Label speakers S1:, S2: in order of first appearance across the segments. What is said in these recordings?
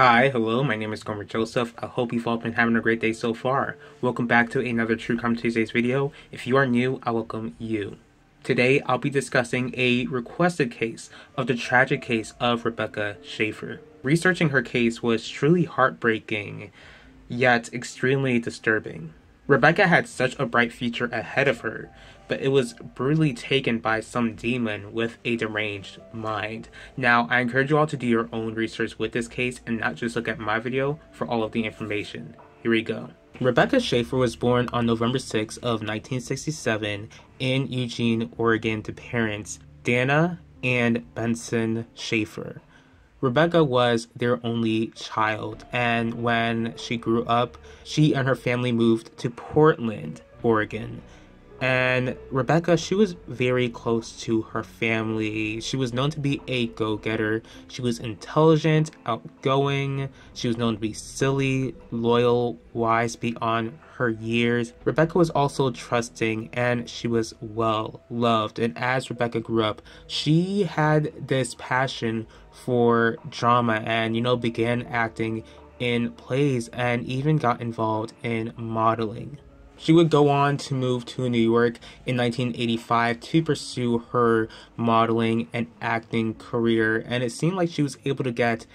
S1: Hi, hello, my name is Gomer Joseph. I hope you've all been having a great day so far. Welcome back to another True Crime Tuesdays video. If you are new, I welcome you. Today, I'll be discussing a requested case of the tragic case of Rebecca Schaeffer. Researching her case was truly heartbreaking, yet extremely disturbing. Rebecca had such a bright future ahead of her, but it was brutally taken by some demon with a deranged mind. Now, I encourage you all to do your own research with this case and not just look at my video for all of the information. Here we go. Rebecca Schaeffer was born on November 6 of 1967 in Eugene, Oregon to parents Dana and Benson Schaeffer. Rebecca was their only child, and when she grew up, she and her family moved to Portland, Oregon. And Rebecca, she was very close to her family. She was known to be a go-getter. She was intelligent, outgoing. She was known to be silly, loyal, wise beyond her years. Rebecca was also trusting, and she was well loved. And as Rebecca grew up, she had this passion for drama and, began acting in plays and even got involved in modeling. She would go on to move to New York in 1985 to pursue her modeling and acting career, and it seemed like she was able to get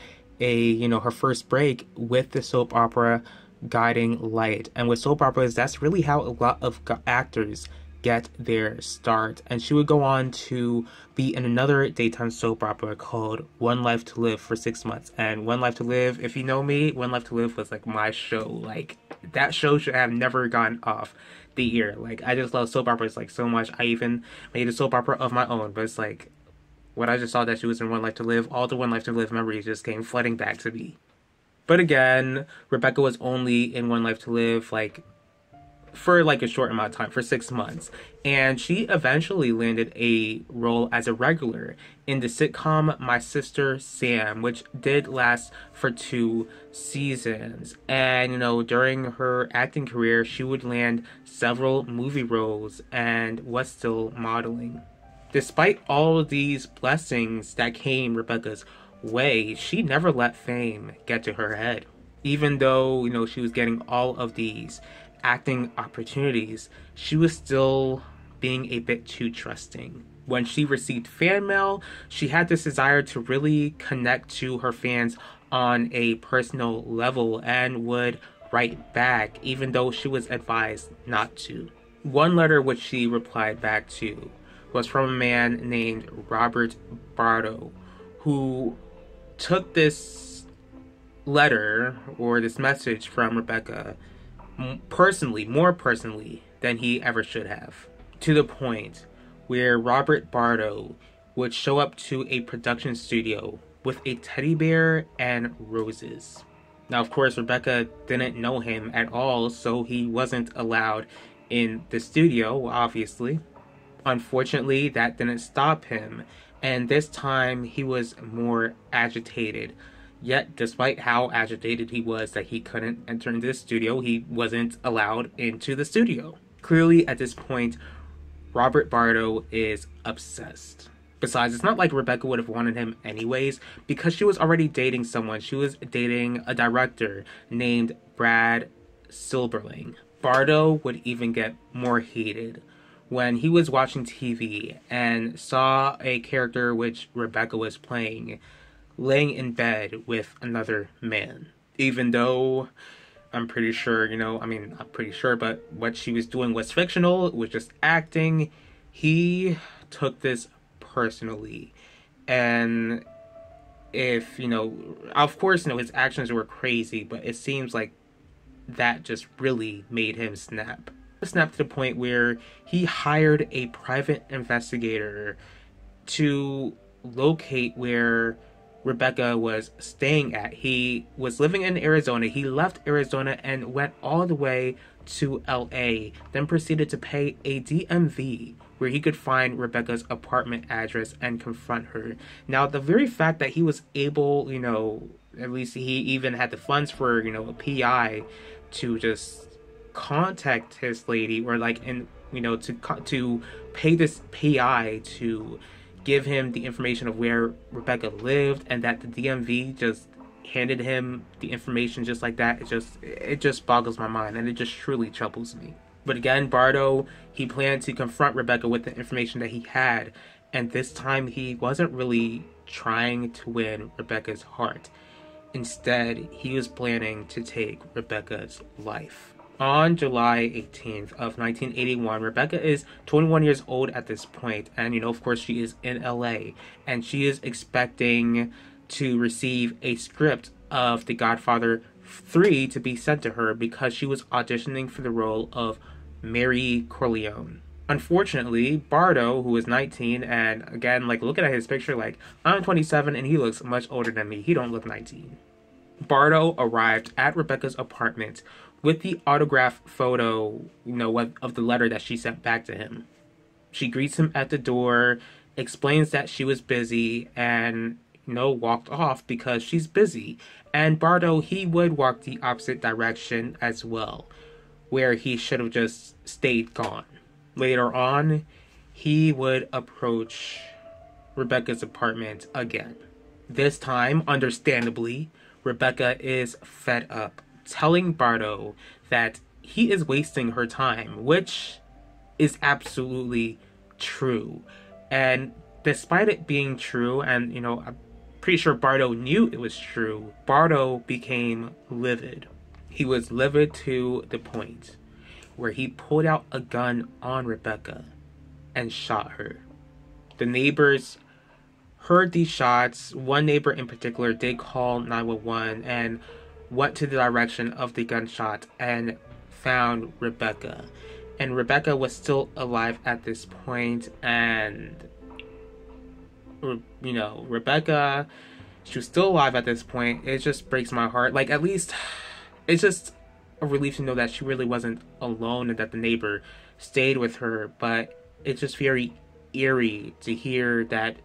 S1: her first break with the soap opera Guiding Light. And with soap operas, that's really how a lot of actors get their start. And she would go on to be in another daytime soap opera called One Life to Live for 6 months. And One Life to Live, if you know me, One Life to Live was like my show. Like, that show should have never gone off the air. Like, I just love soap operas like so much. I even made a soap opera of my own, but it's like when I just saw that she was in One Life to Live, all the One Life to Live memories just came flooding back to me. But again, Rebecca was only in One Life to Live for a short amount of time, for 6 months. And she eventually landed a role as a regular in the sitcom My Sister Sam, which did last for 2 seasons. And, during her acting career, she would land several movie roles and was still modeling. Despite all of these blessings that came Rebecca's way, she never let fame get to her head. Even though, she was getting all of these acting opportunities, she was still being a bit too trusting. When she received fan mail, she had this desire to really connect to her fans on a personal level and would write back, even though she was advised not to. One letter which she replied back to was from a man named Robert Bardo, who took this letter or this message from Rebecca more personally than he ever should have, to the point where Robert Bardo would show up to a production studio with a teddy bear and roses. Now, of course, Rebecca didn't know him at all, so he wasn't allowed in the studio, obviously. Unfortunately, that didn't stop him, and this time he was more agitated. Yet, despite how agitated he was that he couldn't enter into the studio, he wasn't allowed into the studio. Clearly, at this point, Robert Bardo is obsessed. Besides, it's not like Rebecca would have wanted him anyways, because she was already dating someone. She was dating a director named Brad Silberling. Bardo would even get more heated when he was watching TV and saw a character which Rebecca was playing laying in bed with another man. Even though I'm pretty sure, not pretty sure, but what she was doing was fictional, it was just acting, he took this personally. And if, of course, his actions were crazy, but it seems like that just really made him snap. Snap to the point where he hired a private investigator to locate where Rebecca was staying at. He was living in Arizona. He left Arizona and went all the way to LA, then proceeded to pay a DMV where he could find Rebecca's apartment address and confront her. Now, the very fact that he was able, at least he even had the funds for, a PI to just contact his lady, or to pay this PI to give him the information of where Rebecca lived, and that the DMV just handed him the information just like that, it just boggles my mind, and it just truly troubles me. But again, Bardo, he planned to confront Rebecca with the information that he had, and this time he wasn't really trying to win Rebecca's heart. Instead, he was planning to take Rebecca's life. On July 18th of 1981, Rebecca is 21 years old at this point, and of course she is in LA, and she is expecting to receive a script of The Godfather 3 to be sent to her because she was auditioning for the role of Mary Corleone. Unfortunately, Bardo, who is 19, and again, looking at his picture, I'm 27 and he looks much older than me. He don't look 19. Bardo arrived at Rebecca's apartment with the autograph photo, of the letter that she sent back to him. She greets him at the door, explains that she was busy, and, walked off because she's busy. And Bardo, he would walk the opposite direction as well, where he should have just stayed gone. Later on, he would approach Rebecca's apartment again. This time, understandably, Rebecca is fed up, telling Bardo that he is wasting her time, which is absolutely true. And despite it being true, and I'm pretty sure Bardo knew it was true, Bardo became livid. He was livid to the point where he pulled out a gun on Rebecca and shot her. The neighbors heard these shots. One neighbor in particular did call 911 and went to the direction of the gunshot and found Rebecca. And Rebecca was still alive at this point, and Rebecca, she was still alive at this point. It just breaks my heart. At least it's just a relief to know that she really wasn't alone and that the neighbor stayed with her. But it's just very eerie to hear that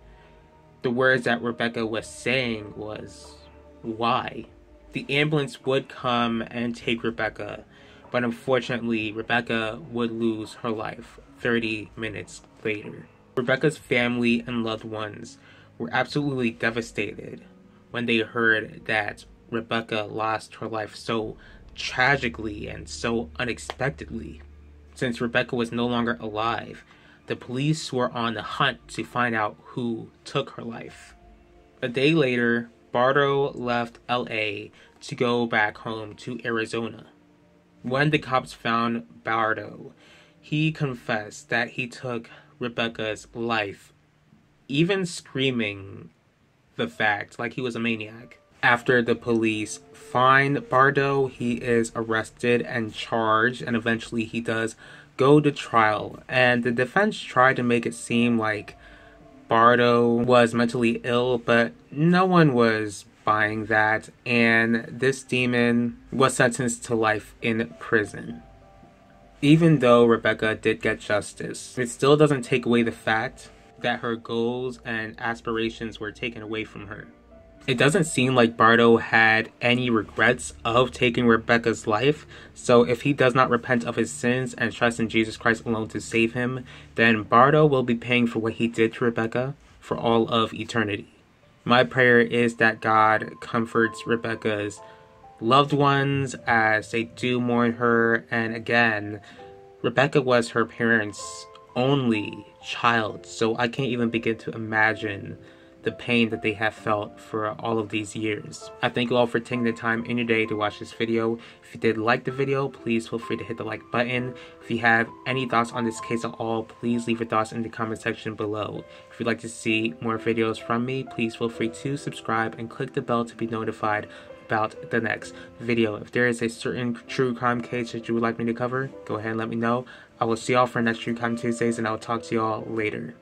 S1: the words that Rebecca was saying was, why? The ambulance would come and take Rebecca, but unfortunately, Rebecca would lose her life 30 minutes later. Rebecca's family and loved ones were absolutely devastated when they heard that Rebecca lost her life so tragically and so unexpectedly. Since Rebecca was no longer alive, the police were on the hunt to find out who took her life. A day later, Bardo left LA to go back home to Arizona. When the cops found Bardo, he confessed that he took Rebecca's life, even screaming the fact like he was a maniac. After the police find Bardo, he is arrested and charged, and eventually he does go to trial. And the defense tried to make it seem like Bardo was mentally ill, but no one was buying that, and this demon was sentenced to life in prison. Even though Rebecca did get justice, it still doesn't take away the fact that her goals and aspirations were taken away from her. It doesn't seem like Bardo had any regrets of taking Rebecca's life, so if he does not repent of his sins and trust in Jesus Christ alone to save him, then Bardo will be paying for what he did to Rebecca for all of eternity. My prayer is that God comforts Rebecca's loved ones as they do mourn her, and again, Rebecca was her parents' only child, so I can't even begin to imagine the pain that they have felt for all of these years. I thank you all for taking the time in your day to watch this video. If you did like the video, please feel free to hit the like button. If you have any thoughts on this case at all, please leave your thoughts in the comment section below. If you'd like to see more videos from me, please feel free to subscribe and click the bell to be notified about the next video. If there is a certain true crime case that you would like me to cover, go ahead and let me know. I will see y'all for next True Crime Tuesdays, and I will talk to y'all later.